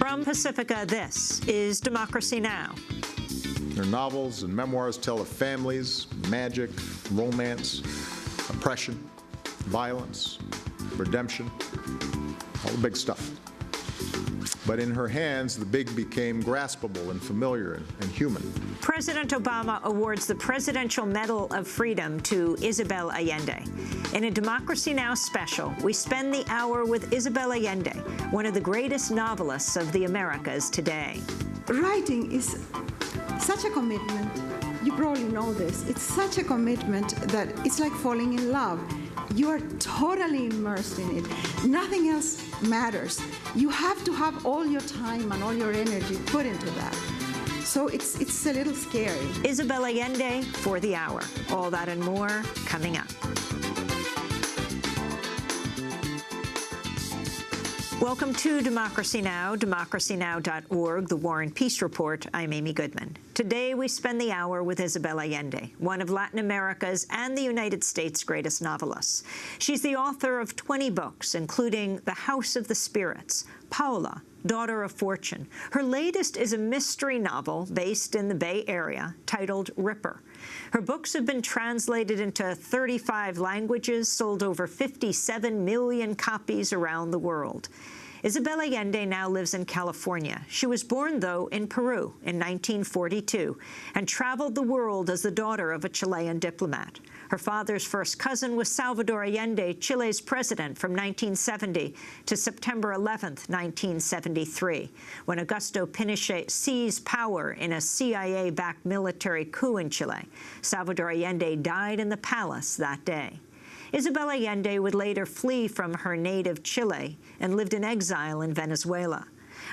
From Pacifica, this is Democracy Now! Their novels and memoirs tell of families, magic, romance, oppression, violence, redemption, all the big stuff. But in her hands, the big became graspable and familiar and human. President Obama awards the Presidential Medal of Freedom to Isabel Allende. In a Democracy Now! Special, we spend the hour with Isabel Allende, one of the greatest novelists of the Americas today. Writing is such a commitment. You probably know this. It's such a commitment that it's like falling in love. You are totally immersed in it. Nothing else matters. You have to have all your time and all your energy put into that. So it's a little scary. Isabel Allende for the hour. All that and more coming up. Welcome to Democracy Now!, democracynow.org, the War and Peace Report. I'm Amy Goodman. Today, we spend the hour with Isabel Allende, one of Latin America's and the United States' greatest novelists. She's the author of 20 books, including The House of the Spirits, Paula, Daughter of Fortune. Her latest is a mystery novel based in the Bay Area titled Ripper. Her books have been translated into 35 languages, sold over 57 million copies around the world. Isabel Allende now lives in California. She was born, though, in Peru in 1942 and traveled the world as the daughter of a Chilean diplomat. Her father's first cousin was Salvador Allende, Chile's president from 1970 to September 11, 1973, when Augusto Pinochet seized power in a CIA-backed military coup in Chile. Salvador Allende died in the palace that day. Isabel Allende would later flee from her native Chile and lived in exile in Venezuela.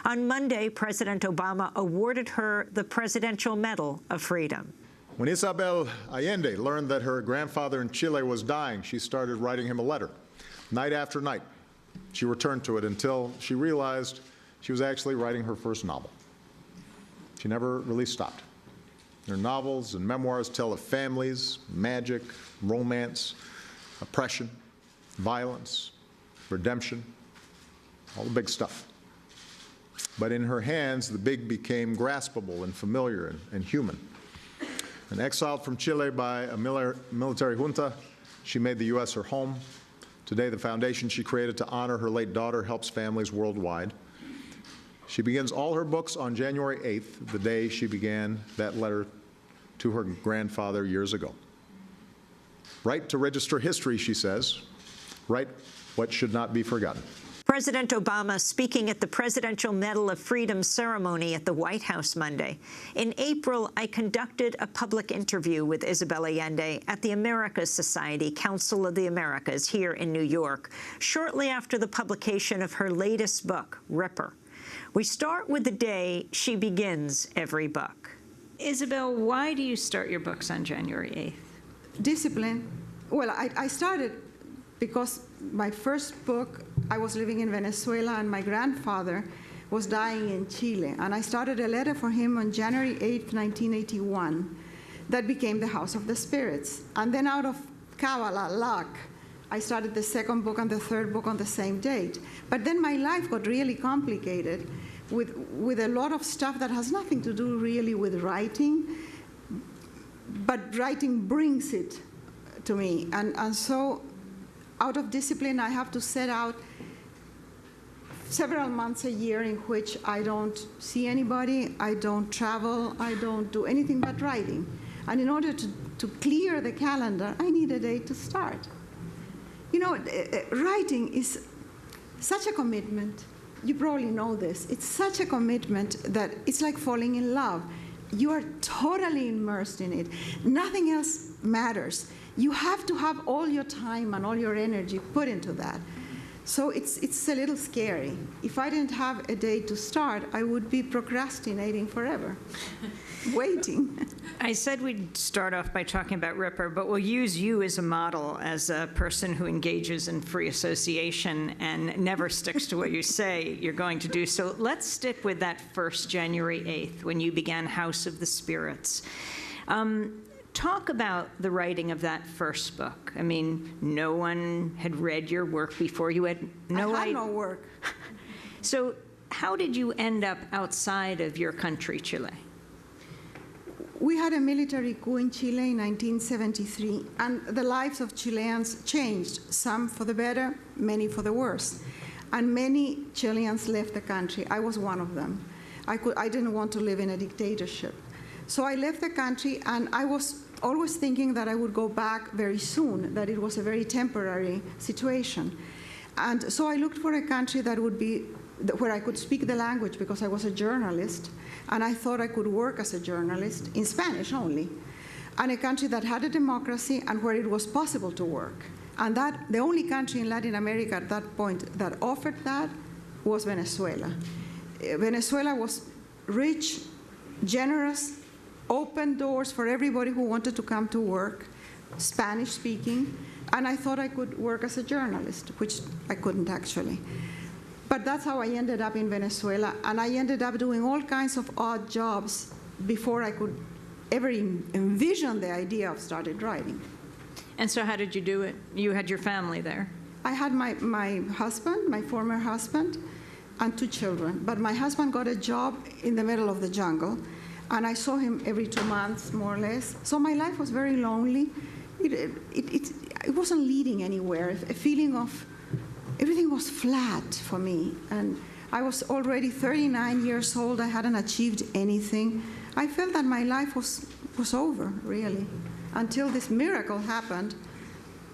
On Monday, President Obama awarded her the Presidential Medal of Freedom. When Isabel Allende learned that her grandfather in Chile was dying, she started writing him a letter. Night after night, she returned to it until she realized she was actually writing her first novel. She never really stopped. Her novels and memoirs tell of families, magic, romance, oppression, violence, redemption, all the big stuff. But in her hands, the big became graspable and familiar and human. And exiled from Chile by a military junta, she made the U.S. her home. Today, the foundation she created to honor her late daughter helps families worldwide. She begins all her books on January 8th, the day she began that letter to her grandfather years ago. Write to register history, she says. Write what should not be forgotten. President Obama speaking at the Presidential Medal of Freedom ceremony at the White House Monday. In April, I conducted a public interview with Isabel Allende at the Americas Society Council of the Americas here in New York, shortly after the publication of her latest book, Ripper. We start with the day she begins every book. Isabel, why do you start your books on January 8th? Discipline. Well, I started because my first book, I was living in Venezuela, and my grandfather was dying in Chile. And I started a letter for him on January 8, 1981, that became The House of the Spirits. And then out of Kabbalah, luck, I started the second book and the third book on the same date. But then my life got really complicated with a lot of stuff that has nothing to do really with writing, but writing brings it to me. And so out of discipline, I have to set out several months a year in which I don't see anybody, I don't travel, I don't do anything but writing. And in order to clear the calendar, I need a day to start. You know, writing is such a commitment. You probably know this. It's such a commitment that it's like falling in love. You are totally immersed in it. Nothing else matters. You have to have all your time and all your energy put into that. So it's a little scary. If I didn't have a day to start, I would be procrastinating forever, waiting. I said we'd start off by talking about Ripper, but we'll use you as a model, as a person who engages in free association and never sticks to what you say you're going to do. So let's stick with that first January 8th, when you began House of the Spirits. Talk about the writing of that first book. I mean, no one had read your work before. You had no idea. I had no work. So How did you end up outside of your country, Chile? We had a military coup in Chile in 1973, and the lives of Chileans changed, some for the better, many for the worse. And many Chileans left the country. I was one of them. I didn't want to live in a dictatorship. So I left the country, and I was always thinking that I would go back very soon, that it was a very temporary situation. And so I looked for a country that would be where I could speak the language, because I was a journalist, and I thought I could work as a journalist in Spanish only, and a country that had a democracy and where it was possible to work. And that the only country in Latin America at that point that offered that was Venezuela. Venezuela was rich, generous, open doors for everybody who wanted to come to work, Spanish speaking, and I thought I could work as a journalist, which I couldn't actually. But that's how I ended up in Venezuela, and I ended up doing all kinds of odd jobs before I could ever envision the idea of started writing. And so how did you do it? You had your family there. I had my husband, my former husband, and 2 children. But my husband got a job in the middle of the jungle, and I saw him every 2 months, more or less. So my life was very lonely. It wasn't leading anywhere, a feeling of everything was flat for me, and I was already 39 years old. I hadn't achieved anything. I felt that my life was over, really, until this miracle happened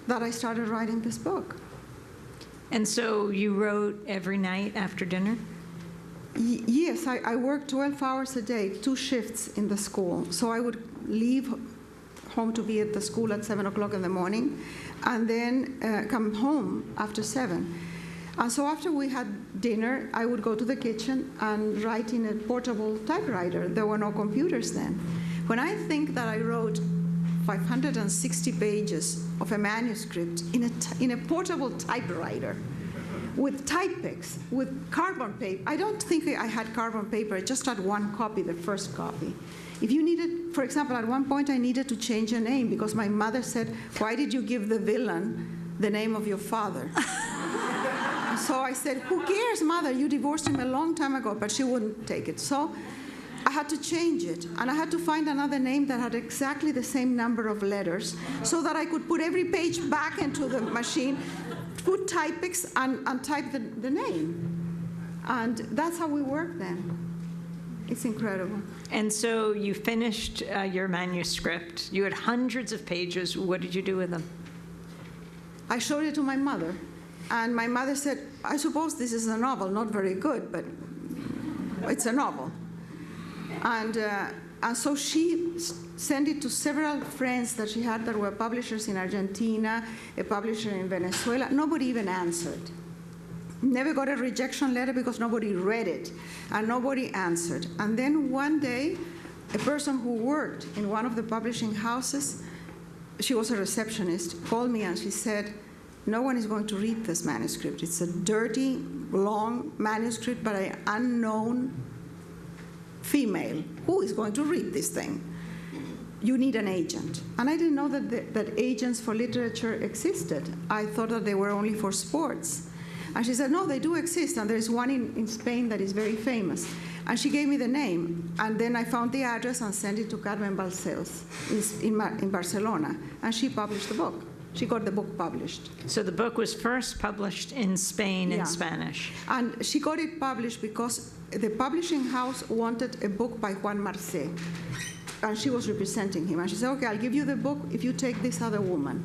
that I started writing this book. And so you wrote every night after dinner? Yes, I worked 12 hours a day, 2 shifts in the school. So I would leave home to be at the school at 7 o'clock in the morning, and then come home after 7. And so after we had dinner, I would go to the kitchen and write in a portable typewriter. There were no computers then. When I think that I wrote 560 pages of a manuscript in a portable typewriter, with type-picks, with carbon paper. I don't think I had carbon paper. I just had 1 copy, the first copy. If you needed, for example, at one point I needed to change a name because my mother said, "Why did you give the villain the name of your father?" So I said, "Who cares, Mother? You divorced him a long time ago," but she wouldn't take it. So I had to change it, and I had to find another name that had exactly the same number of letters so that I could put every page back into the machine, put type-picks, and type the name. And that's how we worked then. It's incredible. And so you finished your manuscript. You had hundreds of pages. What did you do with them? I showed it to my mother, and my mother said, "I suppose this is a novel, not very good, but it's a novel." And so she sent it to several friends that she had that were publishers in Argentina, a publisher in Venezuela. Nobody even answered. Never got a rejection letter because nobody read it, and nobody answered. And then one day, a person who worked in one of the publishing houses, she was a receptionist, called me and she said, "No one is going to read this manuscript. It's a dirty, long manuscript by an unknown female. Who is going to read this thing? You need an agent." And I didn't know that agents for literature existed. I thought that they were only for sports. And she said, "No, they do exist, and there's one in Spain that is very famous." And she gave me the name, and then I found the address and sent it to Carmen Balcells in Barcelona, and she published the book. She got the book published. So the book was first published in Spain in Spanish. And she got it published because the publishing house wanted a book by Juan Marcé, and she was representing him. And she said, "Okay, I'll give you the book if you take this other woman."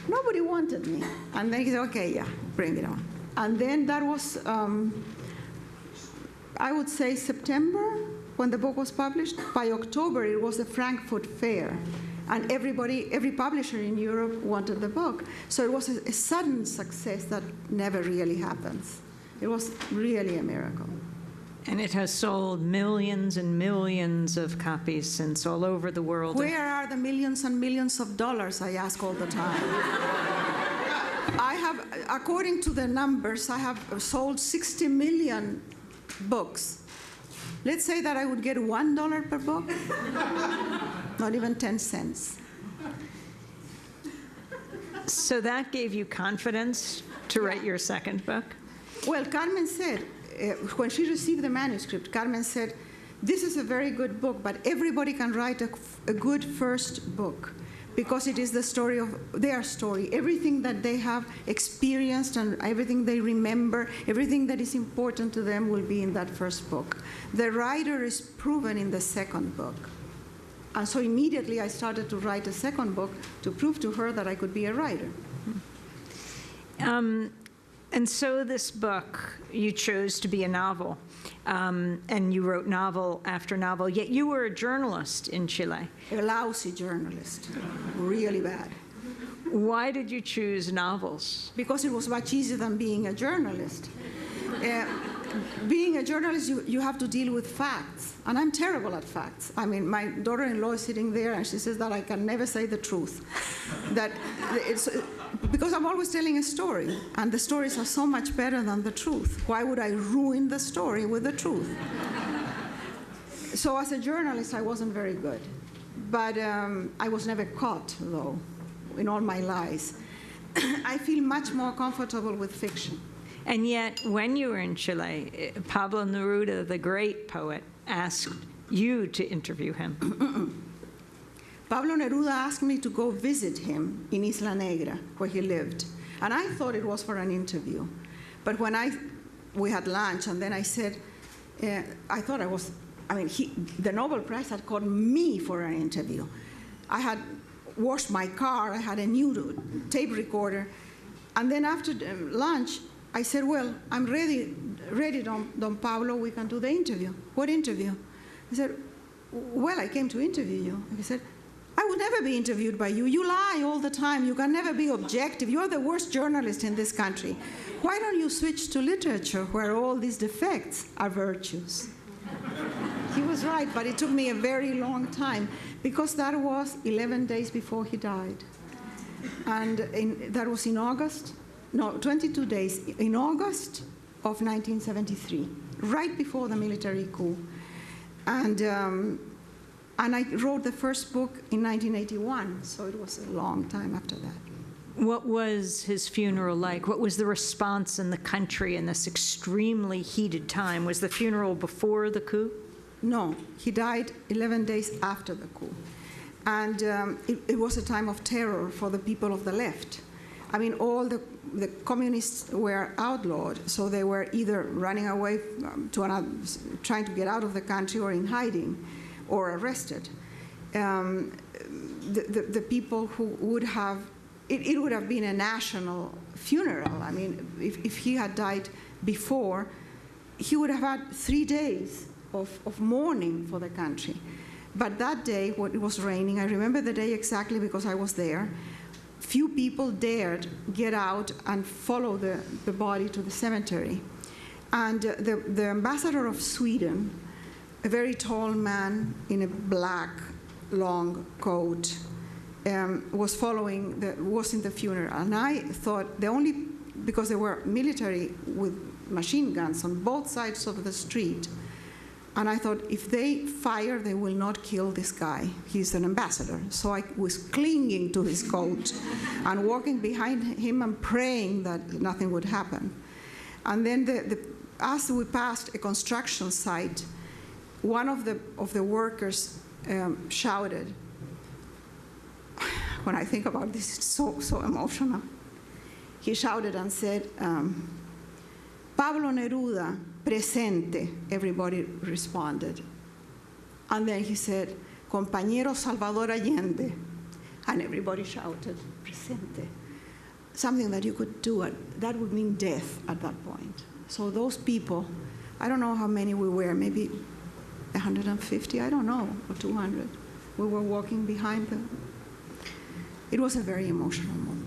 Nobody wanted me. And then he said, "Okay, yeah, bring it on." And then that was, I would say, September when the book was published. By October, it was the Frankfurt Fair. And every publisher in Europe wanted the book. So it was a sudden success that never really happens. It was really a miracle. And it has sold millions and millions of copies since all over the world. Where are the millions and millions of dollars, I ask all the time. I have, according to the numbers, I have sold 60 million books. Let's say that I would get $1 per book, not even 10 cents. So that gave you confidence to write your second book? Well, Carmen said, when she received the manuscript, Carmen said, "This is a very good book, but everybody can write a good first book because it is the story of their story. Everything that they have experienced and everything they remember, everything that is important to them will be in that first book. The writer is proven in the second book." And so immediately I started to write a second book to prove to her that I could be a writer. And so this book, you chose to be a novel, and you wrote novel after novel, yet you were a journalist in Chile. A lousy journalist, really bad. Why did you choose novels? Because it was much easier than being a journalist. Being a journalist, you have to deal with facts, and I'm terrible at facts. I mean, my daughter-in-law is sitting there, and she says that I can never say the truth. That it's because I'm always telling a story, and the stories are so much better than the truth. Why would I ruin the story with the truth? So as a journalist, I wasn't very good. But I was never caught, though, in all my lies. I feel much more comfortable with fiction. And yet, when you were in Chile, Pablo Neruda, the great poet, asked you to interview him. Pablo Neruda asked me to go visit him in Isla Negra, where he lived. And I thought it was for an interview. But when we had lunch, and then I said, I thought the Nobel Prize had called me for an interview. I had washed my car, I had a new tape recorder. And then after lunch, I said, "Well, I'm ready, Don Pablo, we can do the interview." "What interview?" I said, "Well, I came to interview you." He said, "I would never be interviewed by you. You lie all the time. You can never be objective. You're the worst journalist in this country. Why don't you switch to literature where all these defects are virtues?" He was right, but it took me a very long time because that was 11 days before he died. And that was in August. No, 22 days in August of 1973, right before the military coup. And I wrote the first book in 1981, so it was a long time after that. What was his funeral like? What was the response in the country in this extremely heated time? Was the funeral before the coup? No, he died 11 days after the coup. And it was a time of terror for the people of the left. I mean, all the communists were outlawed, so they were either running away trying to get out of the country or in hiding or arrested. The people who would have, it would have been a national funeral. I mean, if he had died before, he would have had 3 days of mourning for the country. But that day, it was raining. I remember the day exactly because I was there. Few people dared get out and follow the body to the cemetery. And the ambassador of Sweden, a very tall man in a black, long coat, was in the funeral. And I thought because there were military with machine guns on both sides of the street, and I thought, if they fire, they will not kill this guy. He's an ambassador. So I was clinging to his coat and walking behind him and praying that nothing would happen. And then as we passed a construction site, one of the workers shouted. When I think about this, it's so emotional. He shouted and said, "Pablo Neruda, presente." Everybody responded. And then he said, "Compañero Salvador Allende." And everybody shouted, "Presente." Something that you could do, that would mean death at that point. So those people, I don't know how many we were, maybe 150, I don't know, or 200. We were walking behind them. It was a very emotional moment.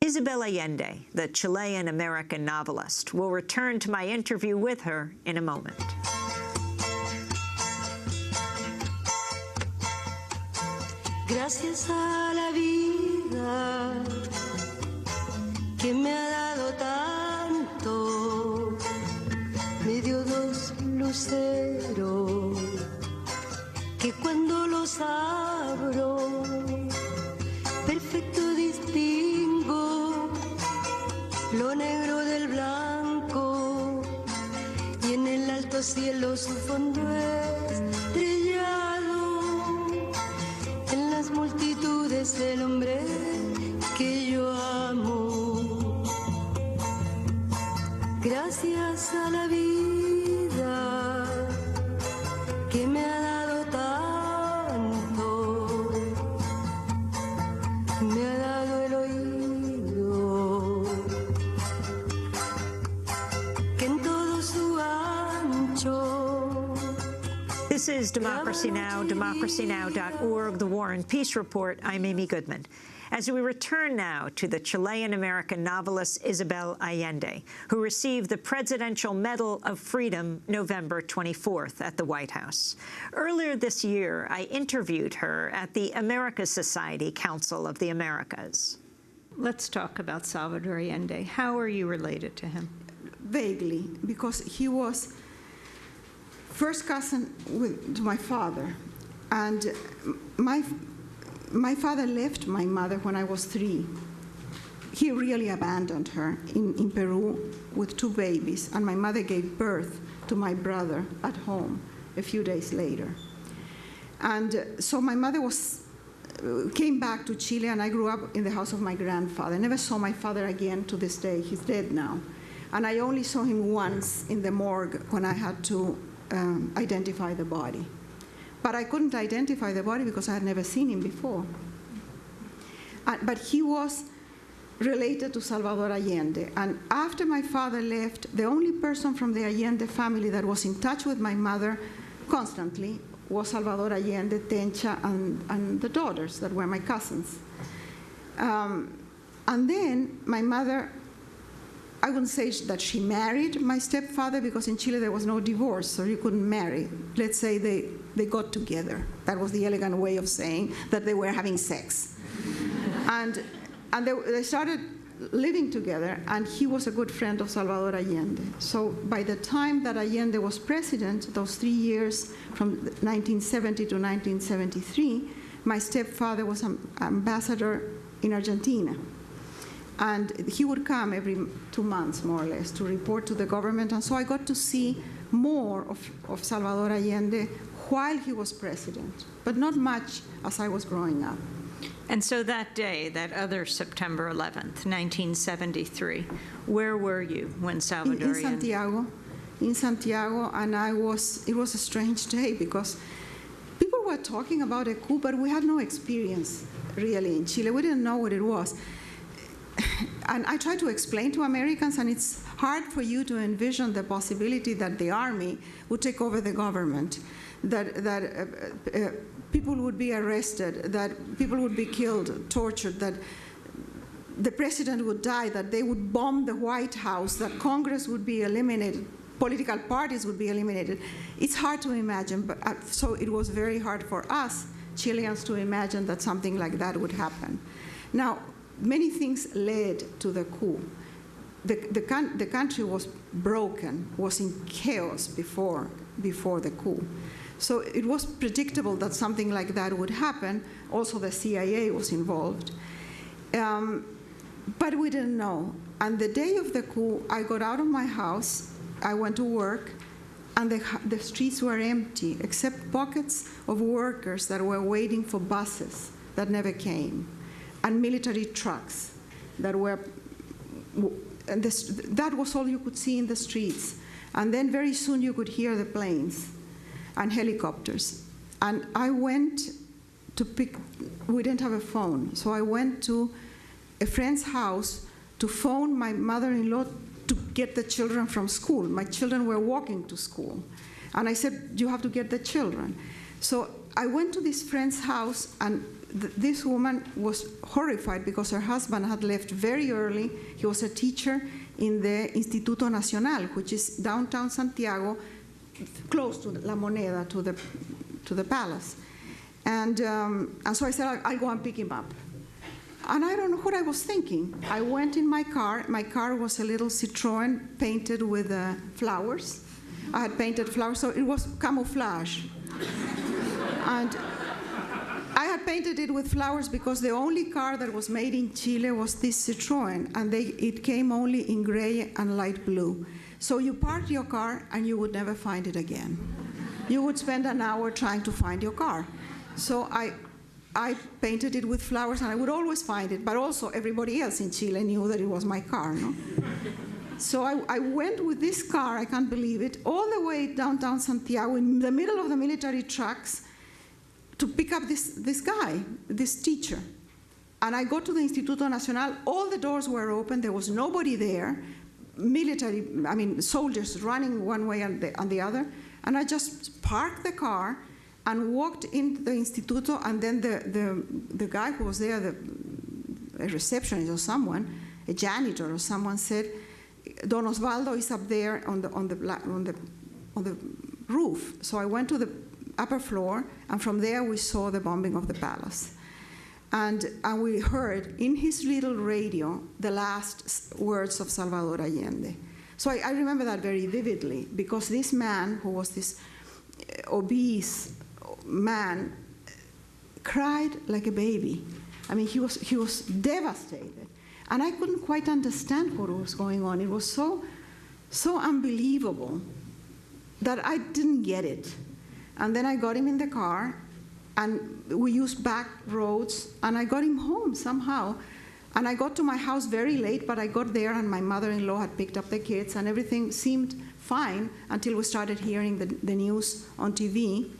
Isabel Allende, the Chilean-American novelist, will return to my interview with her in a moment. Gracias a la vida que me ha dado tanto, me dio dos luceros que cuando los abro, perfecto distingo lo negro del blanco inmenso cielo su fondo estrellado, en las multitudes el hombre que yo amo. Gracias a la vida que me ha dado tanto, me ha dado el oído, que en todo su ancho. This is Democracy Now!, democracynow.org, the War and Peace Report. I'm Amy Goodman. As we return now to the Chilean-American novelist Isabel Allende, who received the Presidential Medal of Freedom November 24th at the White House. Earlier this year, I interviewed her at the Americas Society Council of the Americas. Let's talk about Salvador Allende. How are you related to him? Vaguely, because he was first cousin to my father. And my father left my mother when I was 3. He really abandoned her in Peru with 2 babies, and my mother gave birth to my brother at home a few days later. And so my mother came back to Chile, and I grew up in the house of my grandfather. I never saw my father again to this day. He's dead now. And I only saw him once in the morgue when I had to identify the body. But I couldn't identify the body because I had never seen him before. But he was related to Salvador Allende. And after my father left, the only person from the Allende family that was in touch with my mother constantly was Salvador Allende, Tencha, and the daughters that were my cousins. And then my mother, I wouldn't say that she married my stepfather, because in Chile there was no divorce, so you couldn't marry. Let's say they got together. That was the elegant way of saying that they were having sex. and they started living together, and he was a good friend of Salvador Allende. So by the time that Allende was president, those 3 years from 1970 to 1973, my stepfather was an ambassador in Argentina. And he would come every 2 months, more or less, to report to the government. And so I got to see more of Salvador Allende while he was president, but not much as I was growing up. And so that day, that other September 11th, 1973, where were you when Salvador Allende? In Santiago, and it was a strange day because people were talking about a coup, but we had no experience really in Chile. We didn't know what it was. And I tried to explain to Americans, and it's hard for you to envision the possibility that the army would take over the government, that people would be arrested, that people would be killed, tortured, that the president would die, that they would bomb the White House, that Congress would be eliminated, political parties would be eliminated. It's hard to imagine, but so it was very hard for us Chileans to imagine that something like that would happen. Now, many things led to the coup. The country was broken, was in chaos before the coup. So it was predictable that something like that would happen. Also, the CIA was involved. But we didn't know. And the day of the coup, I got out of my house, I went to work, and the streets were empty, except pockets of workers that were waiting for buses that never came, and military trucks that were, and that was all you could see in the streets. And then very soon you could hear the planes and helicopters. And I went to we didn't have a phone, so I went to a friend's house to phone my mother-in-law to get the children from school. My children were walking to school. And I said, you have to get the children. So I went to this friend's house, and this woman was horrified because her husband had left very early. He was a teacher in the Instituto Nacional, which is downtown Santiago, close to La Moneda, to the palace. And so I said, I'll go and pick him up. And I don't know what I was thinking. I went in my car. My car was a little Citroen painted with flowers. I had painted flowers, so it was camouflage. And I had painted it with flowers because the only car that was made in Chile was this Citroen, and it came only in gray and light blue. So you parked your car and you would never find it again. You would spend an hour trying to find your car. So I painted it with flowers, and I would always find it, but also everybody else in Chile knew that it was my car, no? So I went with this car, I can't believe it, all the way downtown Santiago in the middle of the military trucks to pick up this guy, this teacher. And I got to the Instituto Nacional, all the doors were open, there was nobody there, soldiers running one way and the other, and I just parked the car and walked into the Instituto, and then the guy who was there, a receptionist or someone, a janitor or someone said, Don Osvaldo is up there on the roof. So I went to the upper floor, and from there we saw the bombing of the palace. And we heard in his little radio the last words of Salvador Allende. So I remember that very vividly, because this man, who was this obese man, cried like a baby. I mean, he was devastated. And I couldn't quite understand what was going on. It was so unbelievable that I didn't get it. And then I got him in the car, and we used back roads, and I got him home somehow. And I got to my house very late, but I got there, and my mother-in-law had picked up the kids, and everything seemed fine until we started hearing the news on TV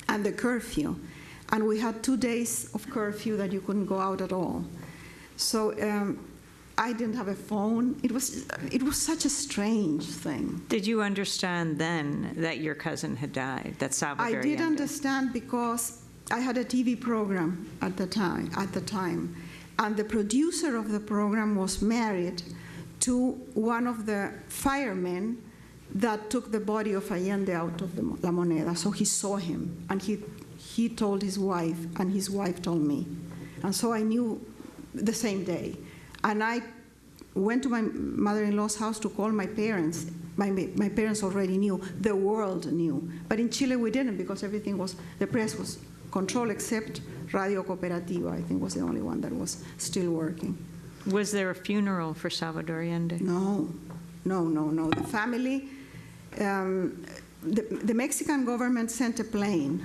and the curfew. And we had 2 days of curfew that you couldn't go out at all. So I didn't have a phone. It was such a strange thing. Did you understand then that your cousin had died, that Salvador Allende? I did understand, because I had a TV program at the time, and the producer of the program was married to one of the firemen that took the body of Allende out of La Moneda. So he saw him, and he told his wife, and his wife told me. And so I knew the same day. And I went to my mother-in-law's house to call my parents. My parents already knew. The world knew. But in Chile we didn't, because everything was, the press was controlled, except Radio Cooperativa, I think, was the only one that was still working. Was there a funeral for Salvador Allende? No. The family, the Mexican government sent a plane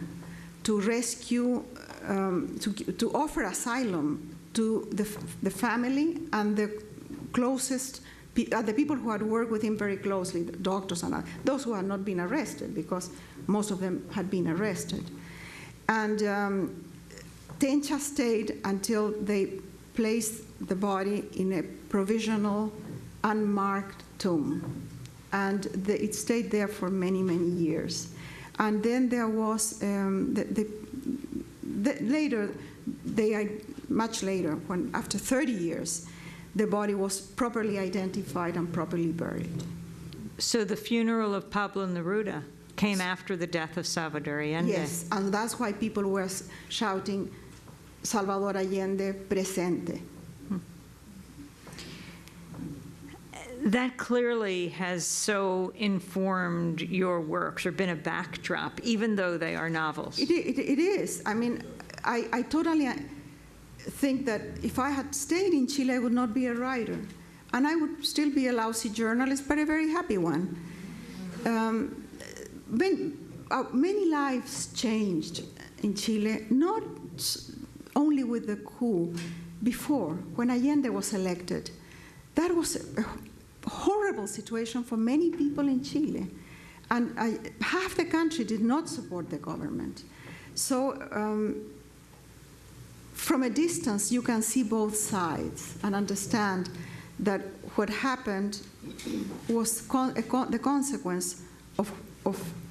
to rescue, to offer asylum to the family and the closest, the people who had worked with him very closely, the doctors and those who had not been arrested, because most of them had been arrested. And Tencha stayed until they placed the body in a provisional, unmarked tomb. And it stayed there for many, many years. And then there was, much later, when after 30 years, the body was properly identified and properly buried. So the funeral of Pablo Neruda came after the death of Salvador Allende? Yes, and that's why people were shouting, Salvador Allende presente. That clearly has so informed your works, or been a backdrop, even though they are novels. It is. I mean, I totally think that if I had stayed in Chile, I would not be a writer. And I would still be a lousy journalist, but a very happy one. Many lives changed in Chile, not only with the coup. Before, when Allende was elected, that was a horrible situation for many people in Chile. And half the country did not support the government. So from a distance, you can see both sides and understand that what happened was the consequence of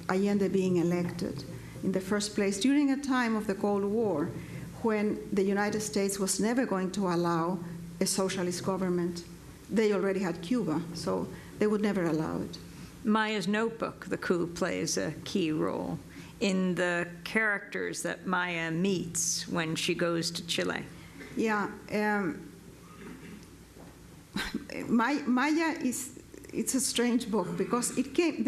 Allende being elected in the first place during a time of the Cold War, when the United States was never going to allow a socialist government. They already had Cuba, so they would never allow it. Maya's notebook, the coup plays a key role in the characters that Maya meets when she goes to Chile. Yeah, Maya it's a strange book, because it came,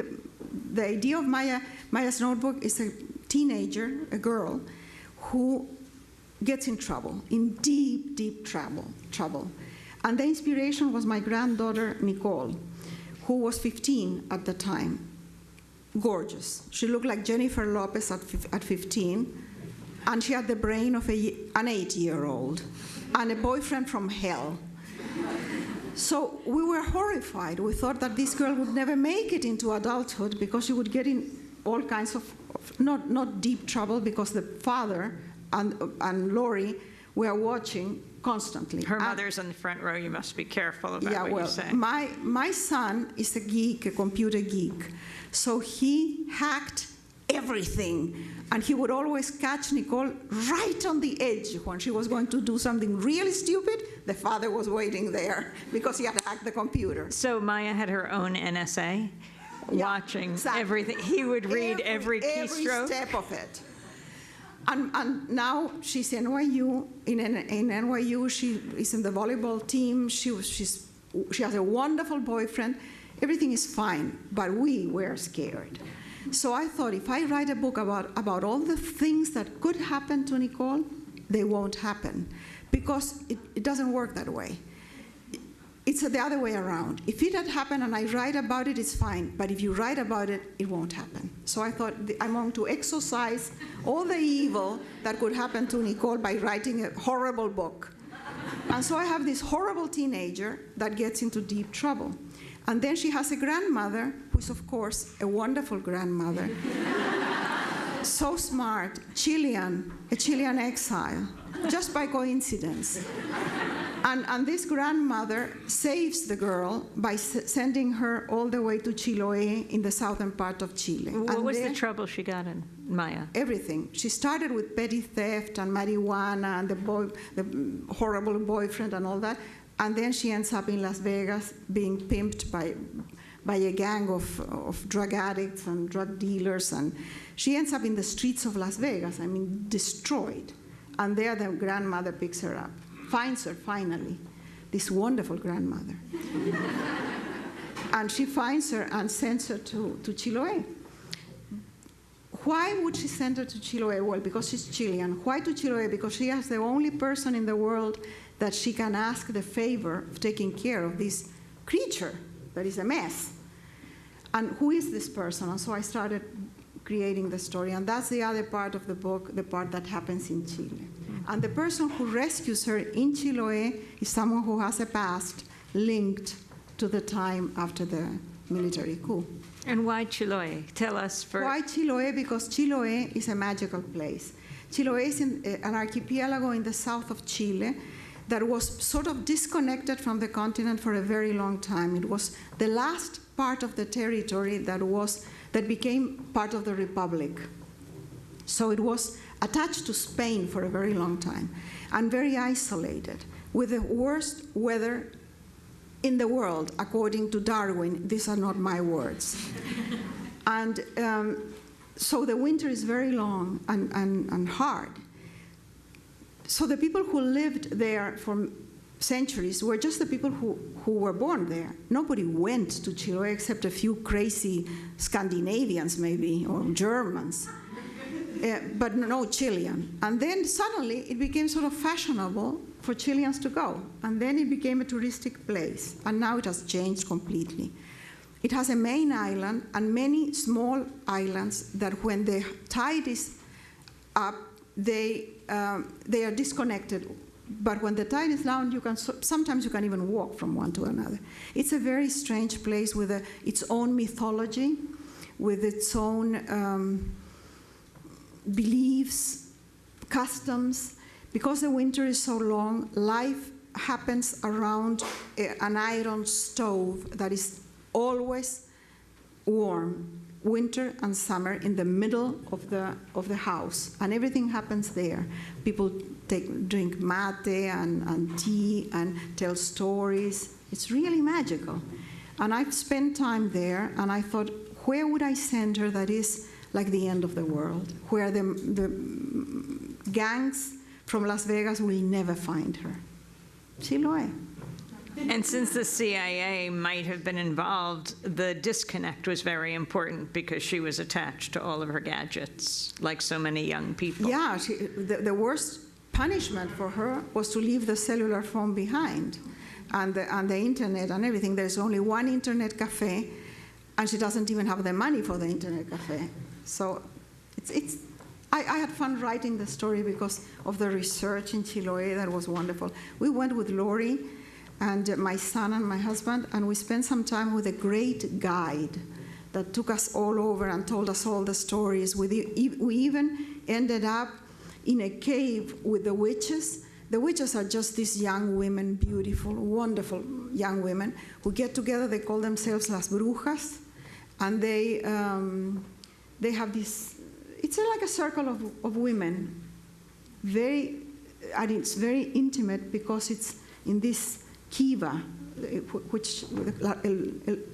the idea of Maya's notebook is a teenager, a girl, who gets in trouble, in deep, deep trouble. And the inspiration was my granddaughter, Nicole, who was 15 at the time. Gorgeous. She looked like Jennifer Lopez at 15, and she had the brain of an 8-year-old, and a boyfriend from hell. So we were horrified. We thought that this girl would never make it into adulthood because she would get in all kinds of not deep trouble, because the father and Lori were watching constantly. Her mother's in the front row. You must be careful about what you say. My son is a geek, a computer geek. So he hacked everything. And he would always catch Nicole right on the edge when she was going to do something really stupid. The father was waiting there because he had hacked the computer. So Maya had her own NSA, watching everything. He would read every keystroke. Every step of it. And now she's in NYU. In NYU, she is in the volleyball team. She has a wonderful boyfriend. Everything is fine, but we were scared. So I thought, if I write a book about all the things that could happen to Nicole, they won't happen, because it doesn't work that way. It's the other way around. If it had happened and I write about it, it's fine. But if you write about it, it won't happen. So I thought, I'm going to exorcise all the evil that could happen to Nicole by writing a horrible book. And so I have this horrible teenager that gets into deep trouble. And then she has a grandmother, who's, of course, a wonderful grandmother. So smart, a Chilean exile, just by coincidence. And this grandmother saves the girl by sending her all the way to Chiloé in the southern part of Chile. What was the trouble she got in, Maya? Everything. She started with petty theft and marijuana and the horrible boyfriend and all that. And then she ends up in Las Vegas being pimped by a gang of drug addicts and drug dealers. And she ends up in the streets of Las Vegas, destroyed. And there the grandmother picks her up, finds her finally, this wonderful grandmother. And she finds her and sends her to Chiloé. Why would she send her to Chiloé? Well, because she's Chilean. Why to Chiloé? Because she is the only person in the world that she can ask the favor of taking care of this creature that is a mess. And who is this person? And so I started creating the story. And that's the other part of the book, the part that happens in Chile. And the person who rescues her in Chiloé is someone who has a past linked to the time after the military coup. And why Chiloé? Tell us first. Why Chiloé? Because Chiloé is a magical place. Chiloé is an archipelago in the south of Chile that was sort of disconnected from the continent for a very long time. It was the last part of the territory that became part of the Republic. So it was attached to Spain for a very long time and very isolated, with the worst weather in the world, according to Darwin. These are not my words. And so the winter is very long and hard. So the people who lived there for centuries were just the people who were born there. Nobody went to Chiloé except a few crazy Scandinavians, maybe, or Germans, but no Chilean. And then suddenly it became sort of fashionable for Chileans to go. And then it became a touristic place. And now it has changed completely. It has a main island and many small islands that when the tide is up, they are disconnected. But when the tide is down, sometimes you can even walk from one to another. It's a very strange place with its own mythology, with its own beliefs, customs. Because the winter is so long, life happens around an iron stove that is always warm, winter and summer, in the middle of the house, and everything happens there. People drink mate and tea and tell stories. It's really magical. And I've spent time there, and I thought, where would I send her that is like the end of the world, where the gangs from Las Vegas will never find her? Chiloé. And since the CIA might have been involved, the disconnect was very important because she was attached to all of her gadgets, like so many young people. Yeah, the worst punishment for her was to leave the cellular phone behind. and the internet and everything. There's only one internet cafe, and she doesn't even have the money for the internet cafe. So I had fun writing the story because of the research in Chiloé. That was wonderful. We went with Lori and my son and my husband, and we spent some time with a great guide that took us all over and told us all the stories. We even ended up in a cave with the witches. The witches are just these young women, beautiful, wonderful young women who get together. They call themselves las brujas, and they have this. It's like a circle of women, and it's very intimate because it's in this kiva, which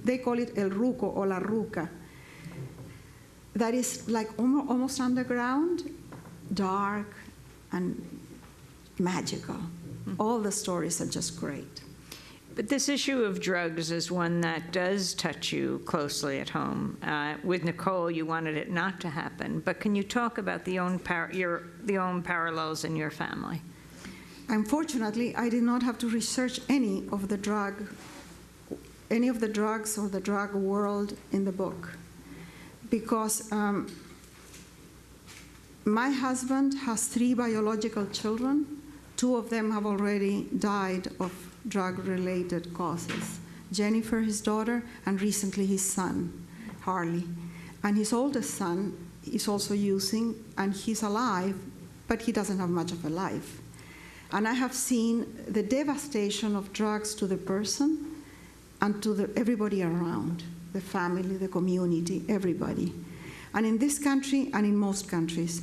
they call it el ruco or la ruca. That is like almost underground, dark, and magical. All the stories are just great. But this issue of drugs is one that does touch you closely at home. With Nicole, you wanted it not to happen. But can you talk about the own parallels in your family? Unfortunately, I did not have to research any of the drugs or the drug world in the book, because my husband has 3 biological children. 2 of them have already died of drug-related causes. Jennifer, his daughter, and recently his son, Harley. And his oldest son is also using, and he's alive, but he doesn't have much of a life. And I have seen the devastation of drugs to the person and to everybody around, the family, the community, everybody. And in this country and in most countries,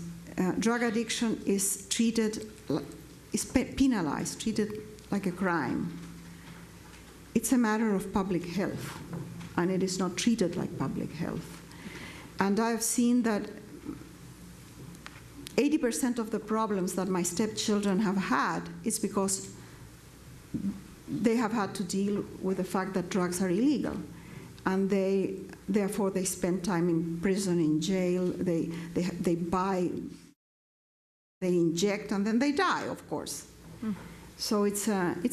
drug addiction is penalized, treated like a crime. It's a matter of public health, and it is not treated like public health. And I have seen that 80% of the problems that my stepchildren have had is because they have had to deal with the fact that drugs are illegal. And therefore they spend time in prison, in jail, they buy, they inject, and then they die, of course. So it's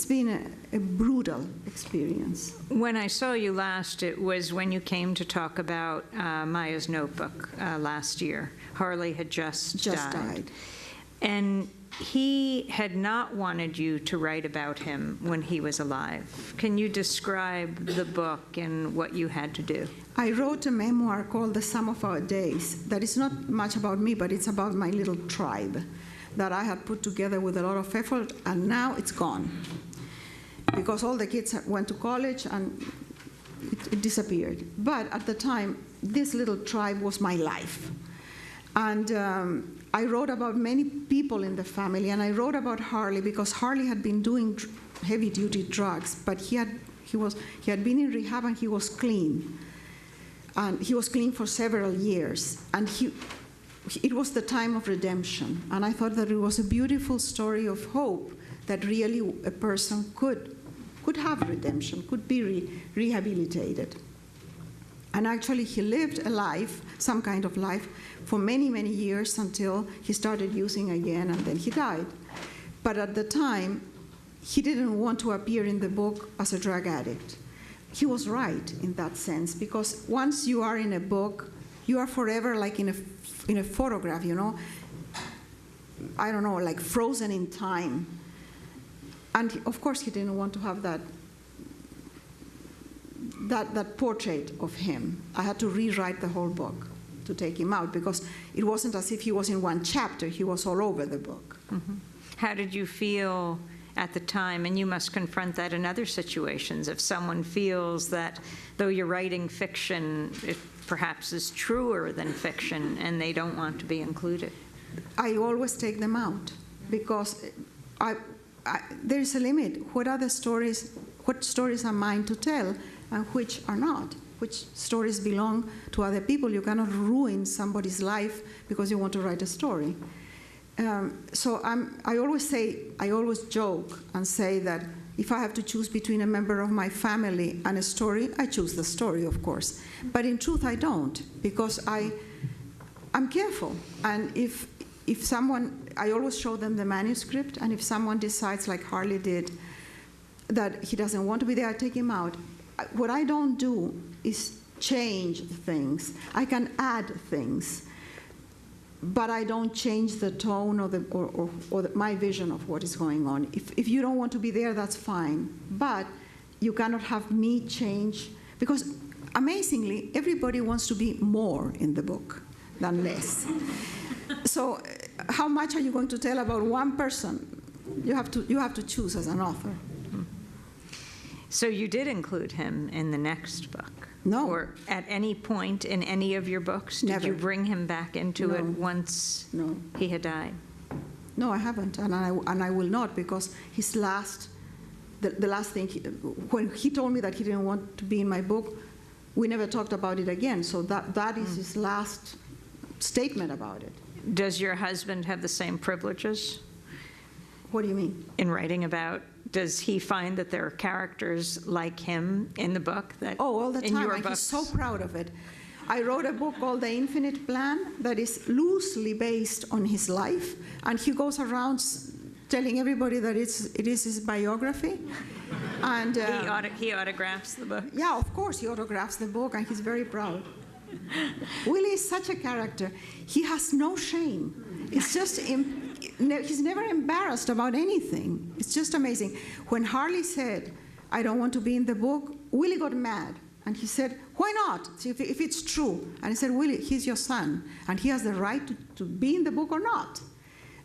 been a brutal experience. When I saw you last, it was when you came to talk about Maya's notebook last year. Harley had just died. And he had not wanted you to write about him when he was alive. Can you describe the book and what you had to do? I wrote a memoir called The Sum of Our Days that is not much about me, but it's about my little tribe that I had put together with a lot of effort, and now it's gone. Because all the kids went to college and it disappeared. But at the time, this little tribe was my life. And I wrote about many people in the family, and I wrote about Harley because Harley had been doing heavy-duty drugs, but he had been in rehab and he was clean. And he was clean for several years. And it was the time of redemption. And I thought that it was a beautiful story of hope that really a person could have redemption, could be rehabilitated. And actually, he lived a life, some kind of life, for many, many years until he started using again, and then he died. But at the time, he didn't want to appear in the book as a drug addict. He was right in that sense, because once you are in a book, you are forever like in a photograph, you know? I don't know, like frozen in time. And of course, he didn't want to have that portrait of him. I had to rewrite the whole book to take him out, because it wasn't as if he was in one chapter. He was all over the book. Mm-hmm. How did you feel at the time? And you must confront that in other situations. If someone feels that though you're writing fiction, it perhaps is truer than fiction, and they don't want to be included. I always take them out, because there is a limit. What stories are mine to tell and which are not? Which stories belong to other people? You cannot ruin somebody's life because you want to write a story. So I always joke and say that if I have to choose between a member of my family and a story, I choose the story, of course. But in truth, I don't, because I'm careful. And if someone, I always show them the manuscript, and if someone decides, like Harley did, that he doesn't want to be there, I take him out. What I don't do is change things. I can add things, but I don't change the tone or my vision of what is going on. If you don't want to be there, that's fine. But you cannot have me change, because amazingly, everybody wants to be more in the book than less. So how much are you going to tell about one person? You have to choose as an author. So you did include him in the next book? No. Or at any point in any of your books? Did Never. you bring him back into it once he had died? No, I haven't, and I will not, because his last, the last thing, when he told me that he didn't want to be in my book, we never talked about it again. So that is his last statement about it. Does your husband have the same privileges? What do you mean? In writing about, does he find that there are characters like him in the book that all the in time, your and books? he's so proud of it. I wrote a book called The Infinite Plan that is loosely based on his life, and he goes around telling everybody that it is his biography. And he autographs the book? Yeah, of course, he autographs the book, and he's very proud. Willie is such a character. He has no shame. It's just, he's never embarrassed about anything. It's just amazing. When Harley said, I don't want to be in the book, Willie got mad. And he said, why not? If it's true. And I said, Willie, he's your son, and he has the right to be in the book or not.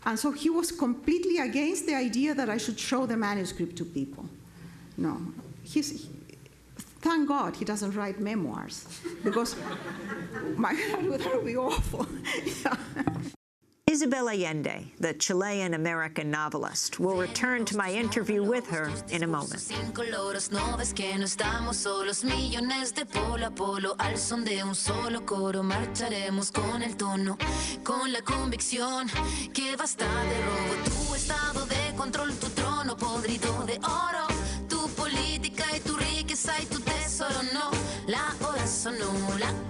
And so he was completely against the idea that I should show the manuscript to people. No. Thank God he doesn't write memoirs, because that would be awful. Yeah. Isabel Allende, the Chilean-American novelist, will return to my interview with her in a moment. La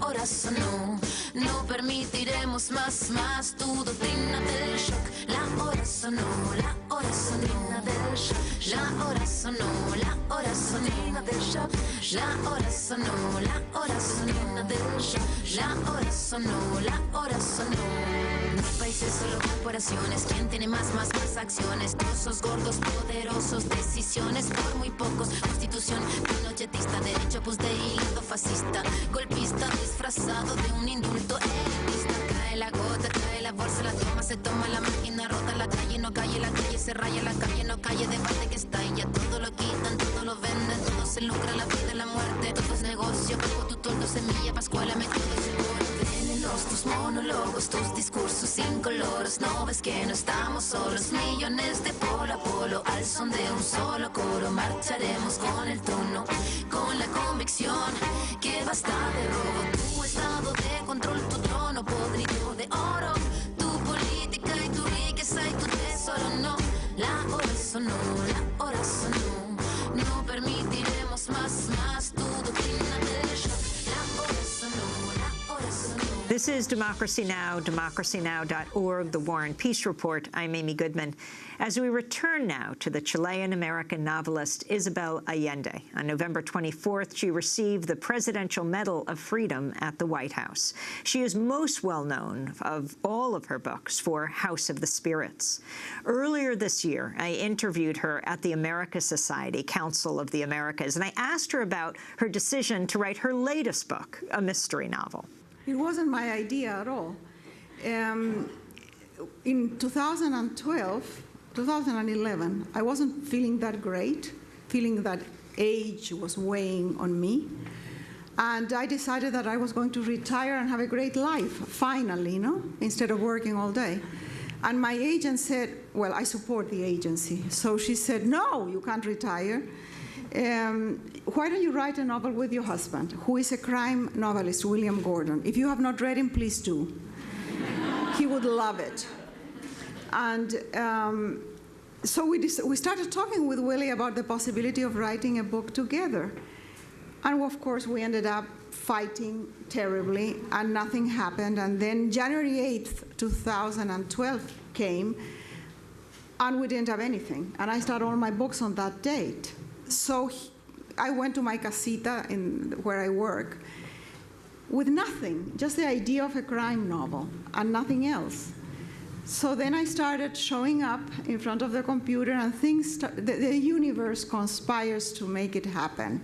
hora sonó, no permitiremos más tu doctrina del shock. La hora sonó, sonina del shock. La hora sonó, sonina del shock. La hora sonó, sonina del shock. La hora sonó. Mi país es solo corporaciones, ¿quién tiene más acciones? Trozos gordos, poderosos, decisiones por muy pocos. Constitución pinochetista, derecho pues de hilo fascista, golpista disfrazado de un indulto elitista. Cae la gota, cae la bolsa, la toma, se toma la máquina, rota la calle, no calle, la calle se raya, la calle no calle, debate que está y ya todo lo quitan, todo lo venden, todo se lucra, la vida, la muerte, todo es negocio, bajo tu toldo, semilla, pascuala, me todo venenos, tus monólogos, tus discursos incoloros, no ves que no estamos solos, millones de polo a polo, al son de un solo coro, marcharemos con el tono, con la convicción que basta de robo, tu estado de control, tu trono podrido de oro, tu política y tu riqueza y tu tesoro, no, la hora sonó, no permitiremos más tu doctrina del shock, la hora sonó. This is Democracy Now!, democracynow.org, the War and Peace Report. I'm Amy Goodman. As we return now to the Chilean-American novelist Isabel Allende. On November 24th, she received the Presidential Medal of Freedom at the White House. She is most well known of all of her books for House of the Spirits. Earlier this year, I interviewed her at the America Society Council of the Americas, and I asked her about her decision to write her latest book, a mystery novel. It wasn't my idea at all. In 2011, I wasn't feeling that great, feeling that age was weighing on me. And I decided that I was going to retire and have a great life, finally, instead of working all day. And my agent said, well, I support the agency. So she said, no, you can't retire. Why don't you write a novel with your husband, who is a crime novelist, William Gordon? If you have not read him, please do. He would love it. And so we started talking with Willie about the possibility of writing a book together. And of course, we ended up fighting terribly, and nothing happened. And then January 8th, 2012 came, and we didn't have anything. And I started all my books on that date. so I went to my casita where I work with nothing, just the idea of a crime novel and nothing else. So then I started showing up in front of the computer, and the universe conspires to make it happen.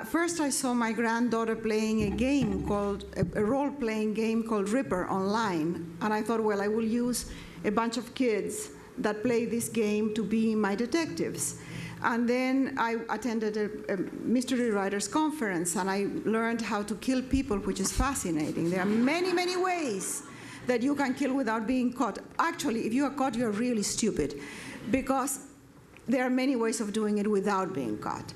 First, I saw my granddaughter playing a role-playing game called Ripper online, and I thought, well, I will use a bunch of kids that play this game to be my detectives. And then I attended a mystery writers conference, and I learned how to kill people, which is fascinating. There are many, many ways that you can kill without being caught. Actually, if you are caught, you're really stupid, because there are many ways of doing it without being caught.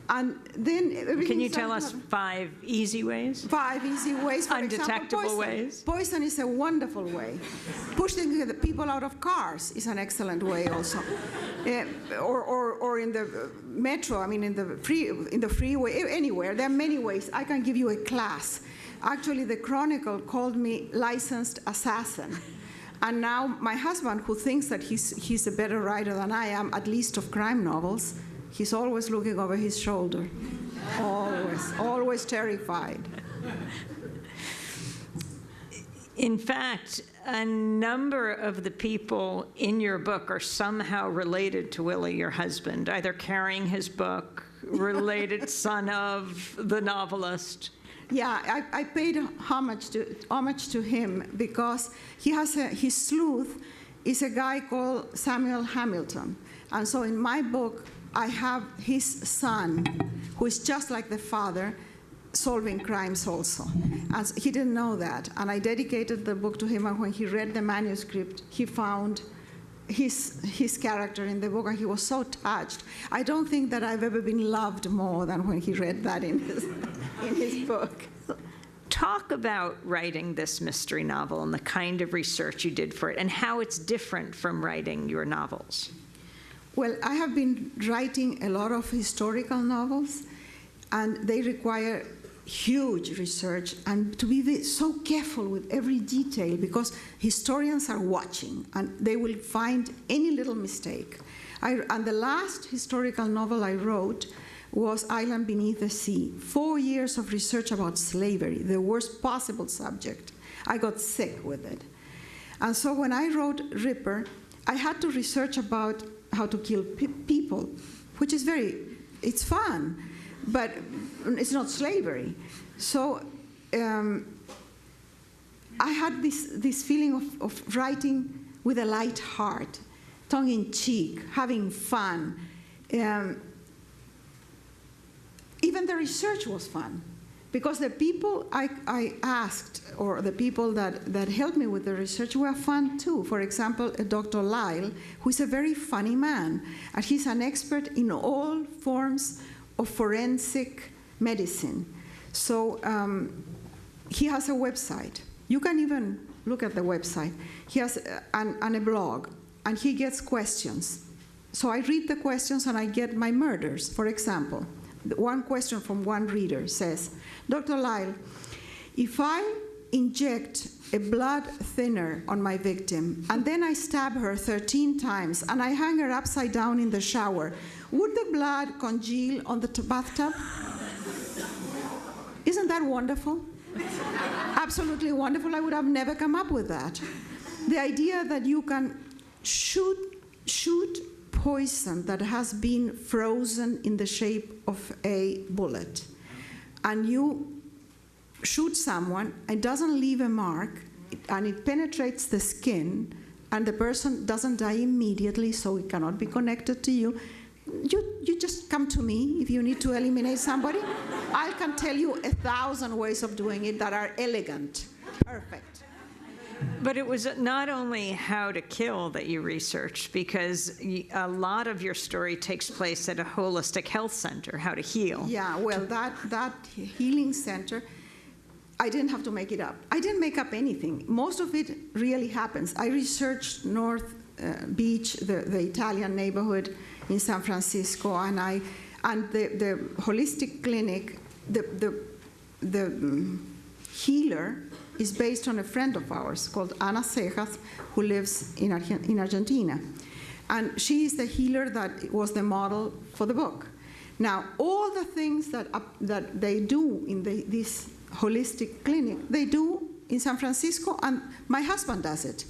And then can you tell us 5 easy ways? 5 easy ways. For undetectable example, ways? Poison is a wonderful way. Pushing the people out of cars is an excellent way also. Or in the metro, I mean in the freeway, anywhere. There are many ways. I can give you a class. Actually, the Chronicle called me licensed assassin. And now my husband, who thinks that he's a better writer than I am, at least of crime novels, he's always looking over his shoulder, always terrified. In fact, a number of the people in your book are somehow related to Willie, your husband, either carrying his book, related son of the novelist. Yeah, I paid homage to him because his sleuth is a guy called Samuel Hamilton. And so in my book, I have his son, who is just like the father, solving crimes also. And he didn't know that. And I dedicated the book to him, and when he read the manuscript, he found his character in the book, and he was so touched. I don't think that I've ever been loved more than when he read that in his book. Talk about writing this mystery novel and the kind of research you did for it, and how it's different from writing your novels. Well, I have been writing a lot of historical novels, and they require huge research and to be so careful with every detail, because historians are watching and they will find any little mistake. And the last historical novel I wrote was Island Beneath the Sea. 4 years of research about slavery, the worst possible subject. I got sick with it. And so when I wrote Ripper, I had to research about how to kill people, which is it's fun, but it's not slavery. So I had this feeling of writing with a light heart, tongue-in-cheek, having fun. Even the research was fun, because the people I asked, or the people that helped me with the research, were fun too. For example, Dr. Lyle, who is a very funny man, and he's an expert in all forms of forensic medicine. So he has a website. You can even look at the website. He has a blog, and he gets questions. So I read the questions, and I get my murders. For example, one question from one reader says, Dr. Lyle, if I inject a blood thinner on my victim, and then I stab her 13 times, and I hang her upside down in the shower, would the blood congeal on the bathtub? Isn't that wonderful? Absolutely wonderful. I would have never come up with that. The idea that you can shoot poison that has been frozen in the shape of a bullet, and you shoot someone, it doesn't leave a mark, and it penetrates the skin, and the person doesn't die immediately, so it cannot be connected to you. You just come to me if you need to eliminate somebody. I can tell you 1,000 ways of doing it that are elegant, perfect. But it was not only how to kill that you researched, because a lot of your story takes place at a holistic health center, how to heal. Yeah, well, that healing center, I didn't have to make it up. I didn't make up anything. Most of it really happens. I researched North Beach, the Italian neighborhood in San Francisco, and the holistic clinic, the healer is based on a friend of ours called Ana Cejas, who lives in Argentina. And she is the healer that was the model for the book. Now, all the things that they do in this holistic clinic, they do in San Francisco, and my husband does it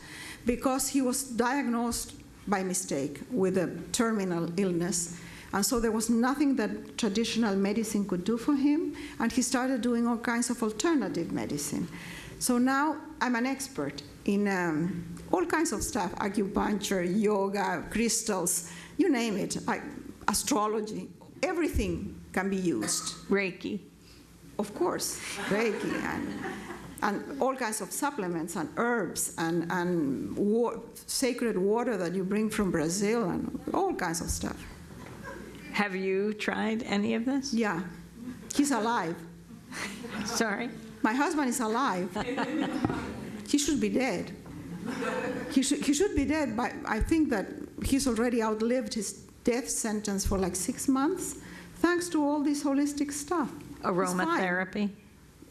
because he was diagnosed by mistake with a terminal illness. And so there was nothing that traditional medicine could do for him, and he started doing all kinds of alternative medicine. So now I'm an expert in all kinds of stuff, acupuncture, yoga, crystals, you name it, astrology, everything can be used. Reiki. Of course, Reiki, and all kinds of supplements and herbs and sacred water that you bring from Brazil and all kinds of stuff. Have you tried any of this? Yeah, he's alive. Sorry? My husband is alive. He should be dead. He should be dead, but I think that he's already outlived his death sentence for like 6 months, thanks to all this holistic stuff. Aromatherapy?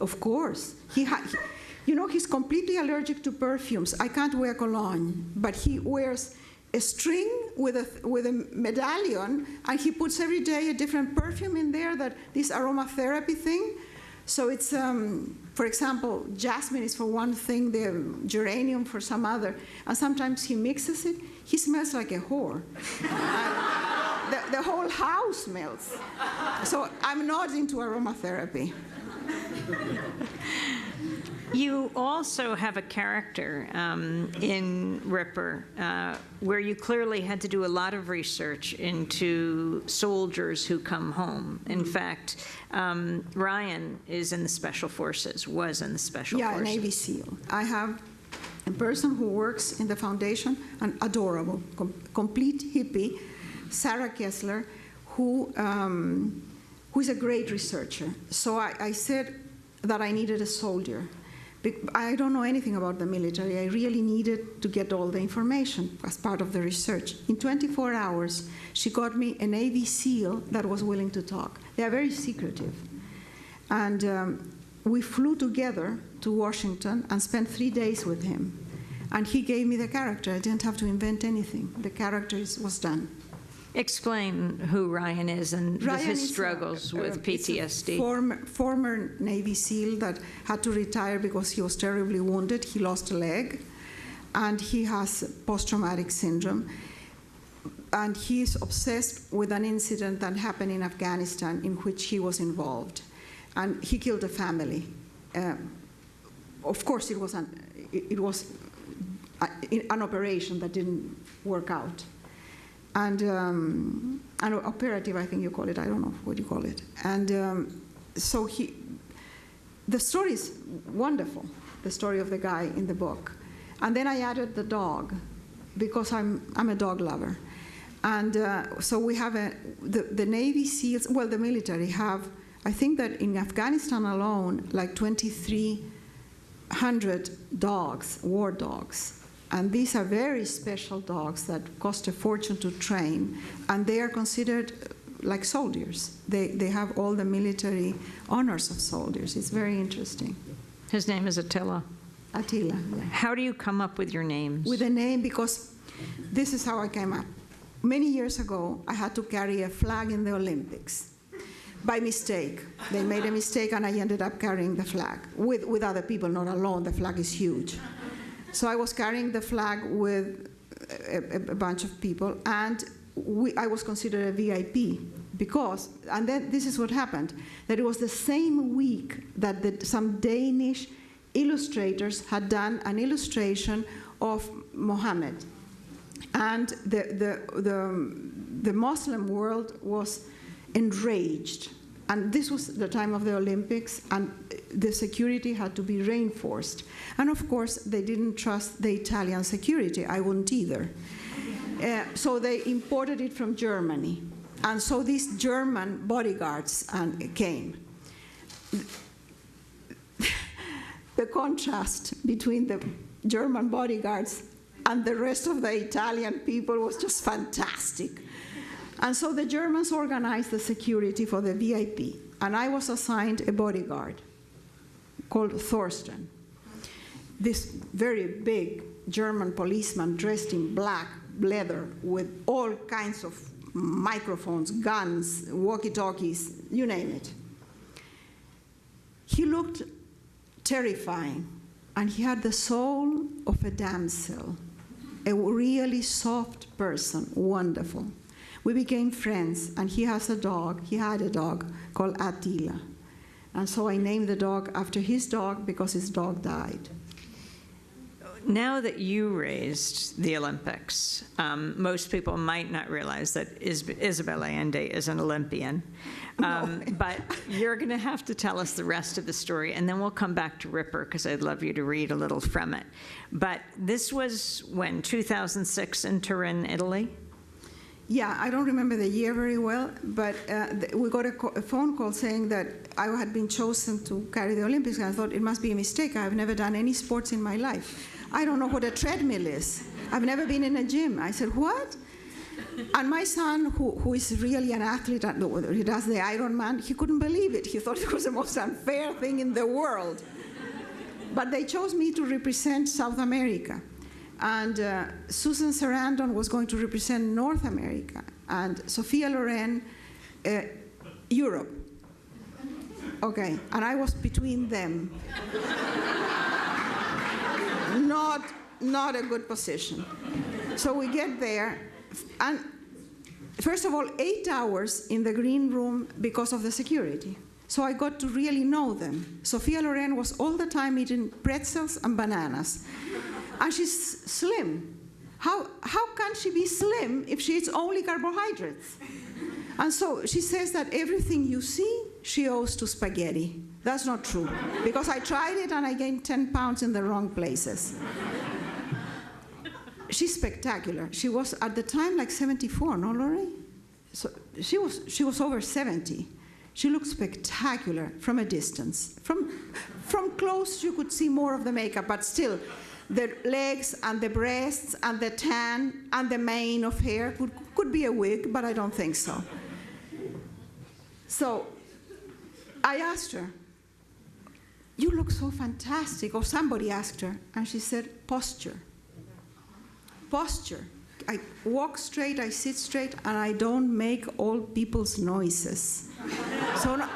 Of course. He's completely allergic to perfumes. I can't wear cologne, but he wears a string with a medallion, and he puts every day a different perfume in there, this aromatherapy thing. So it's, for example, jasmine is for one thing, the geranium for some other, and sometimes he mixes it. He smells like a whore. The whole house smells. So I'm not into aromatherapy. You also have a character in Ripper where you clearly had to do a lot of research into soldiers who come home. In fact, Ryan is in the Special Forces, was in the Special Forces. Yeah, Navy SEAL. I have a person who works in the foundation, an adorable, complete hippie, Sarah Kessler, who is a great researcher. So I said that I needed a soldier. I don't know anything about the military. I really needed to get all the information as part of the research. In 24 hours, she got me a Navy SEAL that was willing to talk. They are very secretive. And we flew together to Washington and spent 3 days with him. And he gave me the character. I didn't have to invent anything. The character was done. Explain who Ryan is and his struggles with PTSD. Former Navy SEAL that had to retire because he was terribly wounded. He lost a leg, and he has post-traumatic syndrome. And he's obsessed with an incident that happened in Afghanistan in which he was involved. And he killed a family. Of course, it was an operation that didn't work out. And an operative, I think you call it. I don't know what you call it. And so the story is wonderful, the story of the guy in the book. And then I added the dog, because I'm a dog lover. And so we have the Navy SEALs, well, the military have, I think that in Afghanistan alone, like 2,300 dogs, war dogs. And these are very special dogs that cost a fortune to train, and they are considered like soldiers. They have all the military honors of soldiers. It's very interesting. His name is Attila. Attila, yeah. How do you come up with your names? With a name, because this is how I came up. Many years ago, I had to carry a flag in the Olympics. By mistake. They made a mistake, and I ended up carrying the flag with other people, not alone. The flag is huge. So I was carrying the flag with a bunch of people, and I was considered a VIP because, and then this is what happened, that it was the same week that some Danish illustrators had done an illustration of Mohammed. And the Muslim world was enraged. And this was the time of the Olympics, and the security had to be reinforced. And of course, they didn't trust the Italian security. I wouldn't either. So they imported it from Germany. And so these German bodyguards came. The contrast between the German bodyguards and the rest of the Italian people was just fantastic. And so the Germans organized the security for the VIP, and I was assigned a bodyguard called Thorsten. This very big German policeman dressed in black, leather with all kinds of microphones, guns, walkie-talkies, you name it. He looked terrifying, and he had the soul of a damsel, a really soft person, wonderful. We became friends, and he had a dog called Attila. And so I named the dog after his dog because his dog died. Now that you raised the Olympics, most people might not realize that Isabel Allende is an Olympian. But you're going to have to tell us the rest of the story, and then we'll come back to Ripper, because I'd love you to read a little from it. But this was, when, 2006 in Turin, Italy? Yeah, I don't remember the year very well, but we got a phone call saying that I had been chosen to carry the Olympics, and I thought it must be a mistake. I've never done any sports in my life. I don't know what a treadmill is. I've never been in a gym. I said, what? And my son, who is really an athlete, he does the Ironman, he couldn't believe it. He thought it was the most unfair thing in the world. But they chose me to represent South America. And Susan Sarandon was going to represent North America, and Sophia Loren, Europe. Okay, and I was between them. Not a good position. So we get there, and first of all, 8 hours in the green room because of the security. So I got to really know them. Sophia Loren was all the time eating pretzels and bananas. And she's slim. How can she be slim if she eats only carbohydrates? And so she says that everything you see, she owes to spaghetti. That's not true, because I tried it and I gained 10 pounds in the wrong places. She's spectacular. She was at the time like 74, no, Lori? So she was over 70. She looked spectacular from a distance. From close, you could see more of the makeup, but still, the legs and the breasts and the tan and the mane of hair could be a wig, but I don't think so. So I asked her, you look so fantastic, or somebody asked her, and she said, posture. Posture. I walk straight, I sit straight, and I don't make old people's noises. So none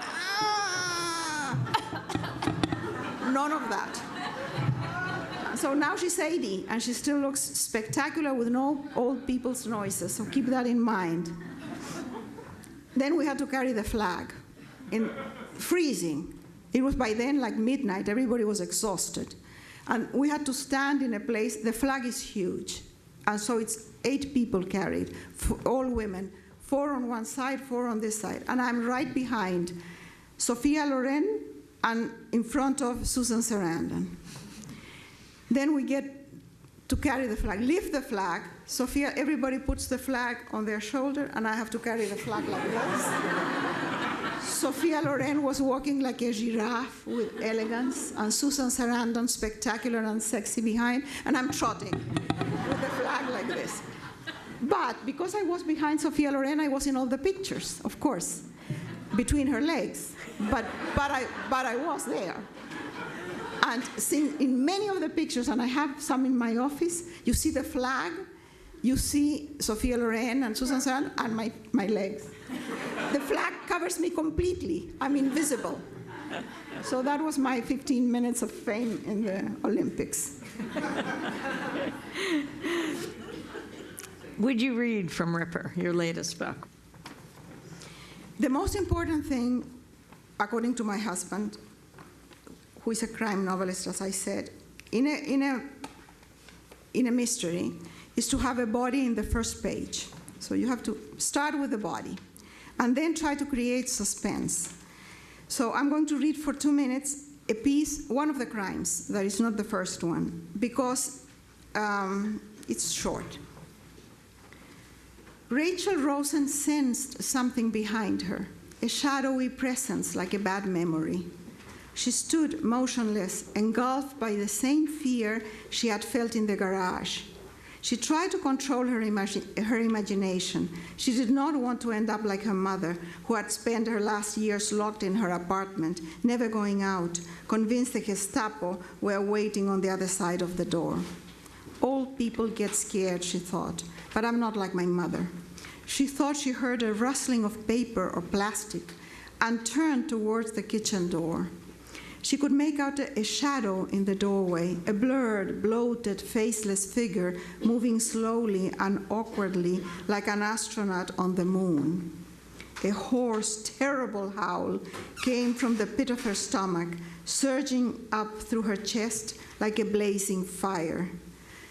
of that. So now she's 80, and she still looks spectacular with no old people's noises, so keep that in mind. Then we had to carry the flag in freezing. It was by then like midnight, everybody was exhausted. And we had to stand in a place, the flag is huge, and so it's 8 people carried, all women, 4 on one side, 4 on this side. And I'm right behind Sophia Loren and in front of Susan Sarandon. Then we get to carry the flag, lift the flag. Sophia, everybody puts the flag on their shoulder, and I have to carry the flag like this. Sophia Loren was walking like a giraffe with elegance, and Susan Sarandon, spectacular and sexy behind, and I'm trotting with the flag like this. But because I was behind Sophia Loren, I was in all the pictures, of course, between her legs. But I was there. And in many of the pictures, and I have some in my office, you see the flag, you see Sophia Loren and Susan Sarandon, and my legs. The flag covers me completely. I'm invisible. So that was my 15 minutes of fame in the Olympics. Would you read from Ripper, your latest book? The most important thing, according to my husband, who is a crime novelist, as I said, in a mystery, is to have a body in the first page. So you have to start with the body, and then try to create suspense. So I'm going to read for 2 minutes a piece, one of the crimes, that is not the first one, because it's short. Rachel Rosen sensed something behind her, a shadowy presence like a bad memory. She stood motionless, engulfed by the same fear she had felt in the garage. She tried to control her imagination. She did not want to end up like her mother, who had spent her last years locked in her apartment, never going out, convinced the Gestapo were waiting on the other side of the door. Old people get scared, she thought, but I'm not like my mother. She thought she heard a rustling of paper or plastic and turned towards the kitchen door. She could make out a shadow in the doorway, a blurred, bloated, faceless figure moving slowly and awkwardly like an astronaut on the moon. A hoarse, terrible howl came from the pit of her stomach, surging up through her chest like a blazing fire.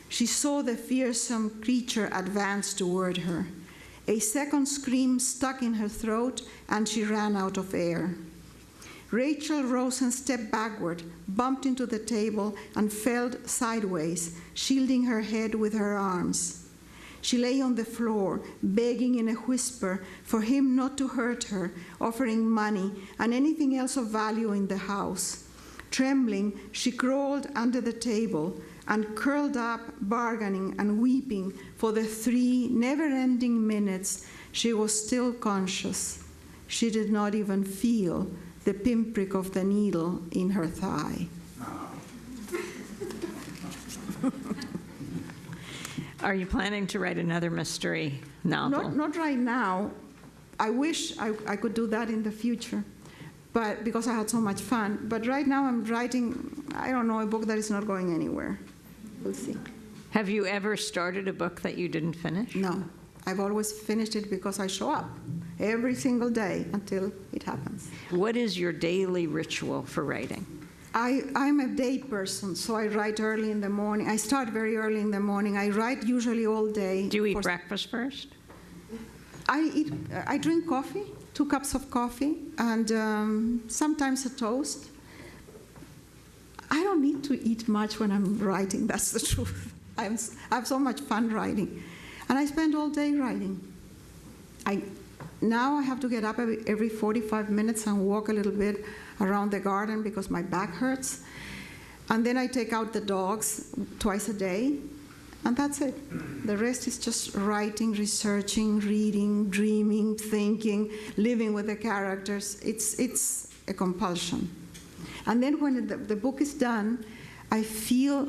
She saw the fearsome creature advance toward her. A second scream stuck in her throat, and she ran out of air. Rachel rose and stepped backward, bumped into the table, and fell sideways, shielding her head with her arms. She lay on the floor, begging in a whisper for him not to hurt her, offering money and anything else of value in the house. Trembling, she crawled under the table and curled up, bargaining and weeping for the 3 never-ending minutes she was still conscious. She did not even feel the pinprick of the needle in her thigh. Are you planning to write another mystery novel? Not right now. I wish I could do that in the future, but because I had so much fun. But right now I'm writing, I don't know, a book that is not going anywhere. We'll see. Have you ever started a book that you didn't finish? No. I've always finished it because I show up every single day until it happens. What is your daily ritual for writing? I'm a day person, so I write early in the morning. I start very early in the morning. I write usually all day. Do you eat breakfast first? I drink coffee, 2 cups of coffee, and sometimes a toast. I don't need to eat much when I'm writing, that's the truth. I have so much fun writing. And I spend all day writing. Now I have to get up every 45 minutes and walk a little bit around the garden because my back hurts. And then I take out the dogs twice a day, and that's it. The rest is just writing, researching, reading, dreaming, thinking, living with the characters. It's a compulsion. And then when the book is done, I feel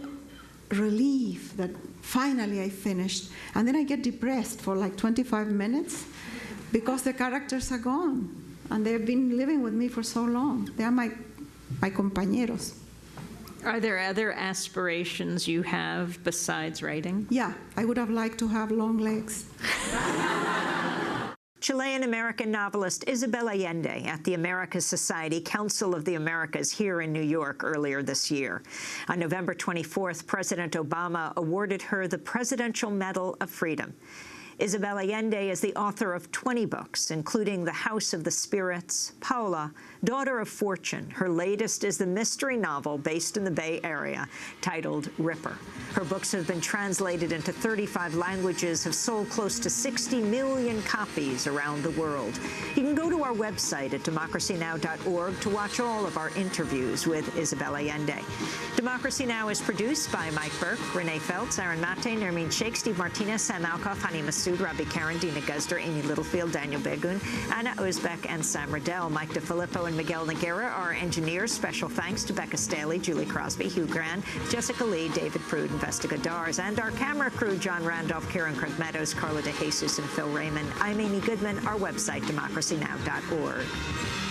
relief that finally I finished. And then I get depressed for like 25 minutes because the characters are gone. And they've been living with me for so long. They are my compañeros. Are there other aspirations you have besides writing? Yeah, I would have liked to have long legs. Chilean-American novelist Isabel Allende at the Americas Society Council of the Americas here in New York earlier this year. On November 24th, President Obama awarded her the Presidential Medal of Freedom. Isabel Allende is the author of 20 books, including The House of the Spirits, Paula, Daughter of Fortune. Her latest is the mystery novel based in the Bay Area, titled Ripper. Her books have been translated into 35 languages, have sold close to 60 million copies around the world. You can go to our website at democracynow.org to watch all of our interviews with Isabel Allende. Democracy Now! Is produced by Mike Burke, Renee Feltz, Aaron Mate, Nermeen Sheikh, Steve Martinez, Sam Alcoff, Hani Massoud, Robbie Karen, Dina Guzder, Amy Littlefield, Daniel Begun, Anna Uzbek, and Sam Riddell. Mike DeFilippo and Miguel Noguera are engineers. Special thanks to Becca Staley, Julie Crosby, Hugh Gran, Jessica Lee, David Prude, and Vesta Godars, and our camera crew, John Randolph, Karen Craig Meadows, Carla DeJesus, and Phil Raymond. I'm Amy Goodman. Our website, democracynow.org.